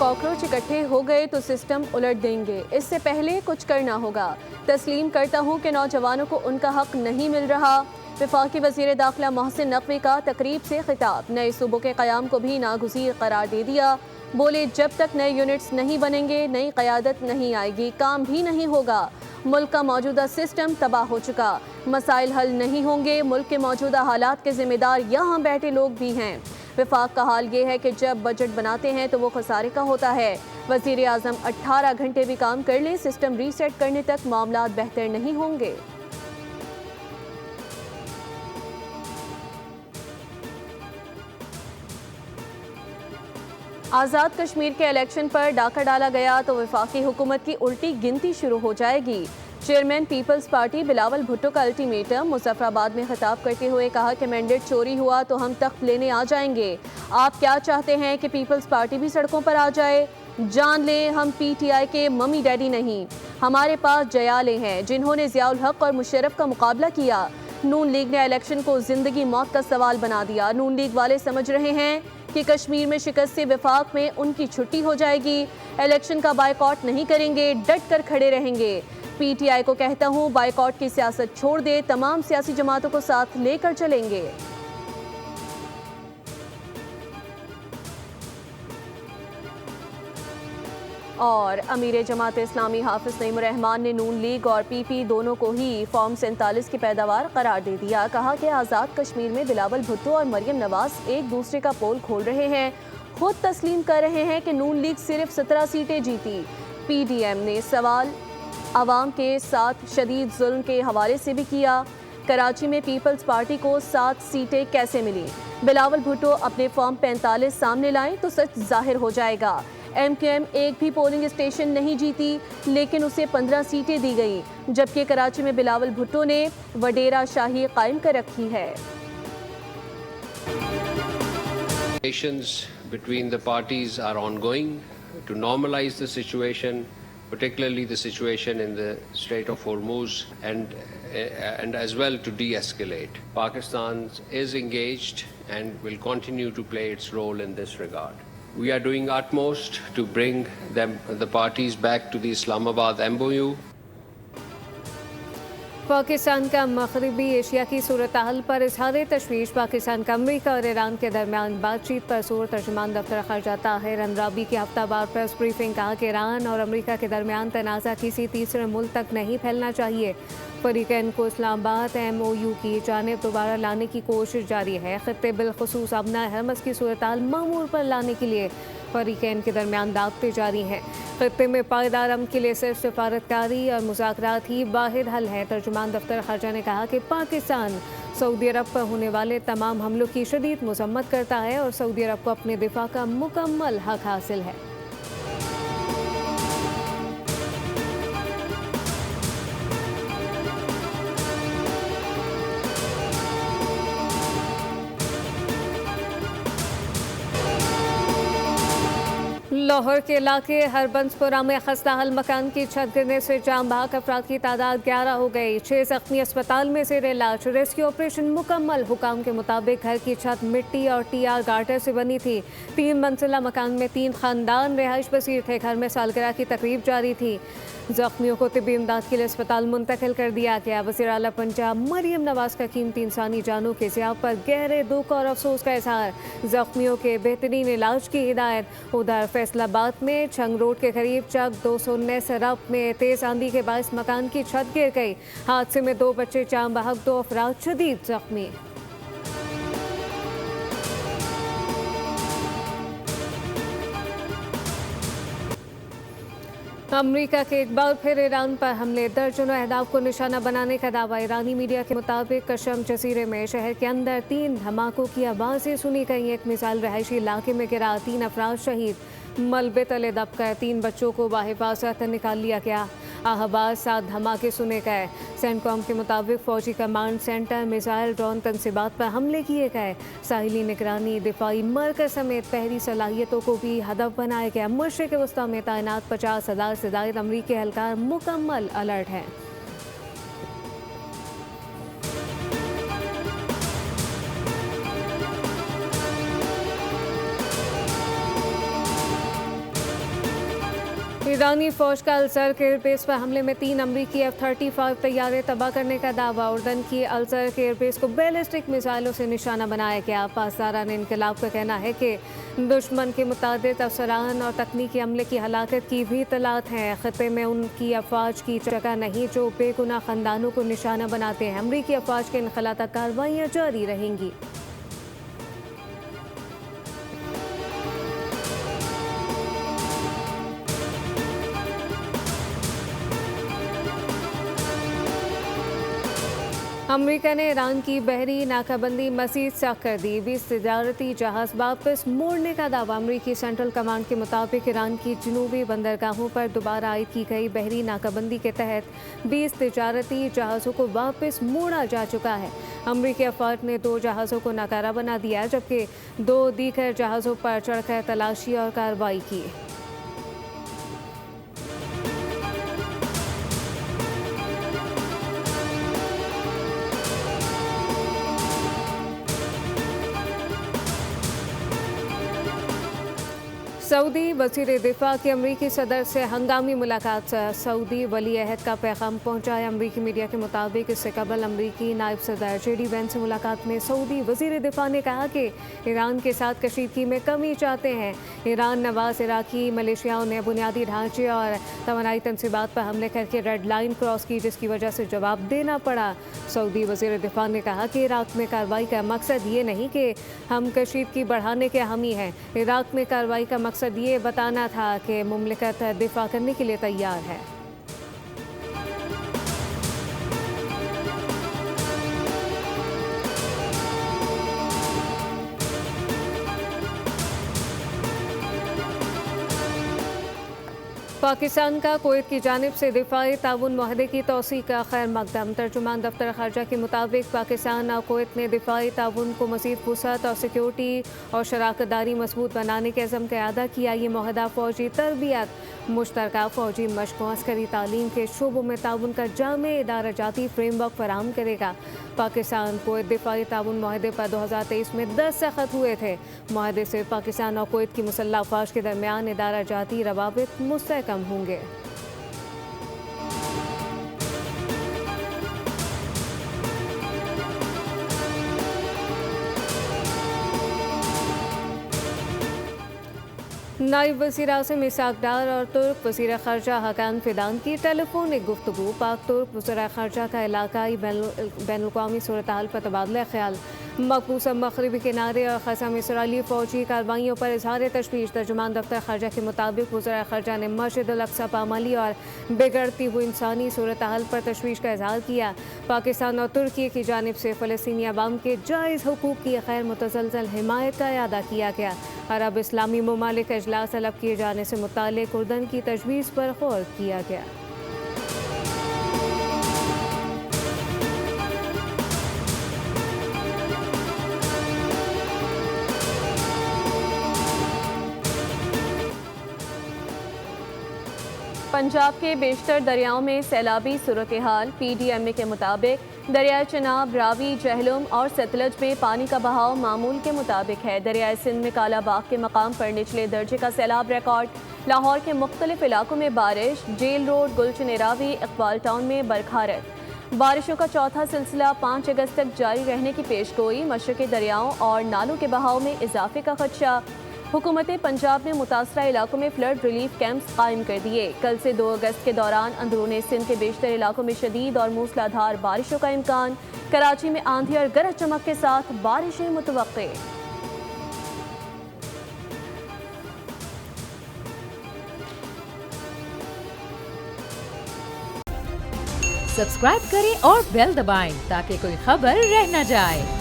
Cockroach इकट्ठे हो गए तो सिस्टम उलट देंगे, इससे पहले कुछ करना होगा। तस्लीम करता हूँ कि नौजवानों को उनका हक नहीं मिल रहा। वफाकी वज़ीर दाखिला मोहसिन नकवी का तकरीब से खिताब, नए सूबों के क़याम को भी नागुज़ीर करार दे दिया। बोले, जब तक नए यूनिट्स नहीं बनेंगे नई क़यादत नहीं आएगी, काम भी नहीं होगा। मुल्क का मौजूदा सिस्टम तबाह हो चुका, मसाइल हल नहीं होंगे। मुल्क के मौजूदा हालात के जिम्मेदार यहाँ बैठे लोग भी हैं। वफाक का हाल ये है कि जब बजट बनाते हैं तो वो खसारे का होता है। वज़ीर आज़म 18 घंटे भी काम कर ले, सिस्टम रीसेट करने तक मामलात बेहतर नहीं होंगे। आज़ाद कश्मीर के इलेक्शन पर डाका डाला गया तो वफाकी हुकूमत की उल्टी गिनती शुरू हो जाएगी। चेयरमैन पीपल्स पार्टी बिलावल भुट्टो का अल्टीमेटम, मुजफ्फराबाद में खिताब करते हुए कहा कि मैंडेट चोरी हुआ तो हम तख्त लेने आ जाएंगे। आप क्या चाहते हैं कि पीपल्स पार्टी भी सड़कों पर आ जाए? जान लें, हम पीटीआई के मम्मी डैडी नहीं, हमारे पास जयाले हैं जिन्होंने ज़ियाउल हक और मुशर्रफ का मुकाबला किया। नून लीग ने इलेक्शन को जिंदगी मौत का सवाल बना दिया। नून लीग वाले समझ रहे हैं कि कश्मीर में शिकस्त से वफाक में उनकी छुट्टी हो जाएगी। इलेक्शन का बायकॉट नहीं करेंगे, डट कर खड़े रहेंगे। पीटीआई को कहता हूं, बायकॉट की सियासत छोड़ दे, तमाम सियासी जमातों को साथ लेकर चलेंगे। और अमीर जमात इस्लामी हाफिज नईमुर रहमान ने नून लीग और पीपी दोनों को ही फॉर्म 47 की पैदावार करार दे दिया। कहा कि आज़ाद कश्मीर में बिलावल भुट्टो और मरियम नवाज एक दूसरे का पोल खोल रहे हैं, खुद तस्लीम कर रहे हैं कि नून लीग सिर्फ 17 सीटें जीती। पीडीएम ने सवाल आवाम के साथ शदीद जुल्म के हवाले से भी किया। कराची में पीपल्स पार्टी को 7 सीटें कैसे मिली? बिलावल भुट्टो अपने फॉर्म 45 सामने लाएं तो सच जाहिर हो जाएगा। एमक्यूएम एक भी पोलिंग स्टेशन नहीं जीती, लेकिन उसे 15 सीटें दी गई, जबकि कराची में बिलावल भुट्टो ने वडेरा शाही कायम कर रखी है। Relations between the parties are ongoing to normalize the situation, particularly the situation in the Strait of Hormuz, and as well to de-escalate. Pakistan is engaged and will continue to play its role in this regard. We are doing utmost to bring the parties back to the Islamabad MOU. Pakistan का मगरबी Asia की सूरत हाल पर इजहार तशवीश। पाकिस्तान का अमरीका और Iran के दरमियान बातचीत पर जोर। तर्जुमान दफ्तर ख़ारजा ताहिर अंद्राबी की हफ्तावार प्रेस ब्रीफिंग, कहा कि ईरान और अमरीका के दरमियान तनाज़ा किसी तीसरे मुल्क तक नहीं फैलना चाहिए। फरीकैन को इस्लामाबाद MOU की जानिब दोबारा लाने की कोशिश जारी है। खित्ते बिलखुसूस अबना हरमस की सूरत हाल मामूल पर लाने के लिए फरीकैन के दरमियान दावतें जारी हैं। खित्ते में पायदार अमन के लिए सिर्फ सिफारतकारी और मुज़ाकरात ही वाहिद हल है। तर्जुमान दफ्तर ख़ारजा ने कहा कि पाकिस्तान सऊदी अरब पर होने वाले तमाम हमलों की शदीद मज़म्मत करता है और सऊदी अरब को अपने दिफा का मुकम्मल हक हासिल है। लाहौर के इलाके हरबंसपुरा में खस्ता हाल मकान की छत गिरने से जाम बहक अफराद की तादाद 11 हो गई। 6 जख्मी अस्पताल में जेर इलाज। रेस्क्यू ऑपरेशन मुकम्मल। हुकाम के मुताबिक घर की छत मिट्टी और TR गार्टर से बनी थी। 3 मंजिला मकान में 3 खानदान रिहाइश पसीर थे। घर में सालगिरह की तकरीब जारी थी। जख्मियों को तिब्बी इमदाद के लिए अस्पताल मुंतकिल कर दिया गया। वज़ीर आला पंजाब मरियम नवाज का कीमती इंसानी जानों के ज़ियाब पर गहरे दुख और अफसोस का इजहार। जख्मियों के बेहतरीन इलाज की हिदायत। उधर फैसलाबाद में छंग रोड के करीब चक 219 रब में तेज़ आंधी के बायस मकान की छत गिर गई। हादसे में 2 बच्चे जाम बहक, 2 अफराद शदीद जख्मी। अमरीका के एक बार फिर ईरान पर हमले। दर्जनों अहदाफ को निशाना बनाने का दावा। ईरानी मीडिया के मुताबिक कशम जजीरे में शहर के अंदर 3 धमाकों की आवाज़ें सुनी गई। एक मिसाइल रहायशी इलाके में गिरा, 3 अफराद शहीद। मलबे तले दबकर 3 बच्चों को बाहिफाजत निकाल लिया गया। अहबाज 7 धमाके सुने गए। सेंटकॉम के मुताबिक फौजी कमांड सेंटर, मिसाइल, ड्रोन तनसीबात पर हमले किए गए। साहिली निगरानी, दिफाई मरकज़ समेत बहरी सलाहियतों को भी हदफ बनाया गया। मशरिक़ वस्ता में तैनात 50,000 से ज़ायद अमरीकी एहलकार मुकम्मल अलर्ट हैं। ईरानी फौज का अलसर के एयरबेस पर हमले में 3 अमरीकी F-35 तैयारे तबाह करने का दावा। उर्दन की अलसर के एयरबेस को बैलिस्टिक मिसाइलों से निशाना बनाया गया। पासदारान इनकलाब का कहना है कि दुश्मन के मुतादिद अफसरान और तकनीकी अमले की हलाकत की भी इत्तलात हैं। खत्े में उनकी अफवाज की जगह नहीं जो बेगुनाह खानदानों को निशाना बनाते हैं। अमरीकी अफवाज के इनखला तक कार्रवाइयाँ जारी रहेंगी। अमेरिका ने ईरान की बहरी नाकाबंदी मज़ीद सख्त कर दी। 20 तजारती जहाज़ वापस मोड़ने का दावा। अमेरिकी सेंट्रल कमांड के मुताबिक ईरान की जनूबी बंदरगाहों पर दोबारा आयद की गई बहरी नाकाबंदी के तहत 20 तजारती जहाज़ों को वापस मोड़ा जा चुका है। अमेरिकी अफवाज ने 2 जहाज़ों को नाकारा बना दिया जबकि 2 दीगर जहाज़ों पर चढ़कर तलाशी और कार्रवाई की। सऊदी वज़ीर दिफा की अमरीकी सदर से हंगामी मुलाकात। सऊदी वली अहद का पैगाम पहुंचा है। अमरीकी मीडिया के मुताबिक इससे कबल अमरीकी नायब सदर JD वैंस से मुलाकात में सऊदी वज़ीर दिफा ने कहा कि ईरान के साथ कशीदगी में कमी चाहते हैं। ईरान नवाज इराकी मलेशियाओं ने बुनियादी ढांचे और तवानाई तनसीबात पर हमले करके रेड लाइन क्रॉस की जिसकी वजह से जवाब देना पड़ा। सऊदी वज़ीर दिफा ने कहा कि इराक में कार्रवाई का मकसद ये नहीं कि हम कशीदगी बढ़ाने के हामी हैं। इराक में कार्रवाई का मकसद ये बताना था कि मुमलिकत दिफा करने के लिए तैयार है। पाकिस्तान का कुवैत की जानिब से दिफाई ताउन मुआहदे की तौसीक़ का खैर मकदम। तर्जुमान दफ्तर ख़ारजा के मुताबिक पाकिस्तान और कुवैत ने दिफाई ताउन को मज़ीद वुसअत और सिक्योरिटी और शराकतदारी मजबूत बनाने के अज़म का अदा किया। ये मुआहदा फ़ौजी तरबियत, मुश्तरका फ़ौजी मशक़ों, अस्करी तालीम के शोबों में ताउन का जामे इदारा जाती फ्रेमवर्क फराहम करेगा। पाकिस्तान कुवैत दिफाई ताउन मुआहदे पर 2023 में 10 दस्तखत हुए थे। मुआहदे से पाकिस्तान और कुवैत की मुसल्लह अफ़वाज के दरमियान इदारा जाती रवाबित मुस्तहकम होंगे। नायब वज़ीर आज़म इसाक डार और तुर्क वज़ीर ख़ारजा हकान फिदान की टेलीफोनिक गुफ्तगू। पाक तुर्क वज़ीर ख़ारजा का इलाकाई बैनुल-अक़वामी सूरत हाल पर तबादला ख्याल। मकबूसा मग़रिबी किनारे और ख़ज़ा में इसराइली फ़ौजी कार्रवाइयों पर इज़हार तशवीश। तर्जुमान दफ्तर ख़ारजा के मुताबिक वज़ीर ख़ारजा ने मस्जिद अल-अक़सा पामाली और बिगड़ती हुई इंसानी सूरत हाल पर तशवीश का इज़हार किया। पाकिस्तान और तुर्की की जानिब से फ़लस्तीनी अवाम के जायज़ हुकूक़ की गैर मुतज़लज़ल हिमायत का इआदा किया गया। अरब इस्लामी ममालिक इजलास तलब किए जाने से मुताल्लिक़ उर्दन की तजवीज़ पर गौर किया गया। पंजाब के बेशतर दरियाओं में सैलाबी सूरत हाल। PDMA के मुताबिक दरियाए चिनाब, रावी, जहलुम और सतलज में पानी का बहाव मामूल के मुताबिक है। दरियाए सिंध में काला बाग के मकाम पर निचले दर्जे का सैलाब रिकॉर्ड। लाहौर के मुख्तलिफ इलाकों में बारिश। जेल रोड, गुलशन रावी, इकबाल टाउन में बरखारत। बारिशों का चौथा सिलसिला 5 अगस्त तक जारी रहने की पेशगोई। मशरक़ी दरियाओं और नालों के बहाव में इजाफे का खदशा। हुकूमत पंजाब ने मुतासरा इलाकों में फ्लड रिलीफ कैंप्स कायम कर दिए। कल से 2 अगस्त के दौरान अंदरूनी सिंध के बेशतर इलाकों में शदीद और मूसलाधार बारिशों का इम्कान। कराची में आंधी और गरज चमक के साथ बारिशें मुतवक्के। सब्सक्राइब करें और बेल दबाएं ताकि कोई खबर रह न जाए।